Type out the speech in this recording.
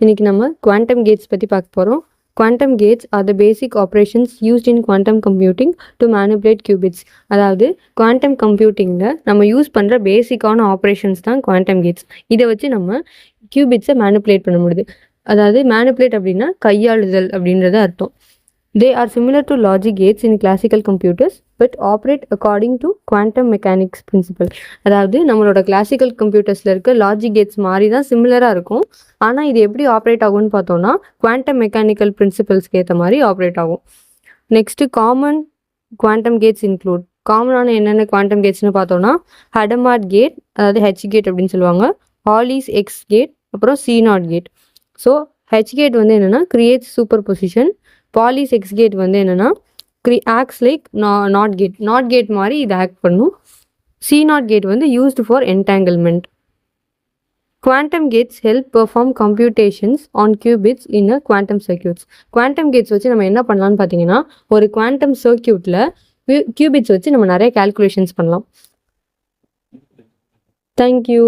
இன்னைக்கு நம்ம quantum Gates பற்றி பார்க்க போகிறோம். Quantum gates are the basic operations used in quantum computing to manipulate qubits. அதாவது குவாண்டம் கம்ப்யூட்டிங்கில் நம்ம யூஸ் பண்ணுற பேசிக்கான ஆப்ரேஷன்ஸ் தான் குவாண்டம் கேட்ஸ். இதை வச்சு நம்ம கியூபிட்ஸை மேனிபுலேட் பண்ண முடியுது. அதாவது மேனிபுலேட் அப்படின்னா கையாளுதல் அப்படின்றது அர்த்தம். They are similar to logic gates in classical computers but operate according to quantum mechanics principle. அதாவது நம்மளோட கிளாசிக்கல் கம்ப்யூட்டர்ஸில் இருக்க லாஜிக் கேட்ஸ் மாதிரி தான் சிமிலராக இருக்கும். ஆனால் இது எப்படி ஆப்ரேட் ஆகும்னு பார்த்தோம்னா குவாண்டம் மெக்கானிக்கல் பிரின்சிபல்ஸ்க்கு ஏற்ற மாதிரி ஆப்ரேட் ஆகும். Next common quantum gates include. காமனான என்னென்ன குவாண்டம் கேட்ஸ்னு பார்த்தோம்னா ஹடமார்ட் கேட், அதாவது ஹெச் கேட் அப்படின்னு சொல்லுவாங்க, ஹாலிஸ் எக்ஸ் கேட், அப்புறம் C not gate. So H gate வந்து என்னென்னா creates superposition. Pauli's X gate வந்து என்னென்னா ஆக்ட்ஸ் லைக் நாட் கேட் மாதிரி இது ஆக்ட் பண்ணும். சி நாட் கேட் வந்து used for entanglement. Quantum gates help perform computations on qubits in a quantum circuits. Quantum gates வச்சு நம்ம என்ன பண்ணலாம்னு பார்த்தீங்கன்னா ஒரு குவாண்டம் சர்க்யூட்டில் கியூபிட்ஸ் வச்சு நம்ம நிறைய கால்குலேஷன்ஸ் பண்ணலாம். தேங்க்யூ.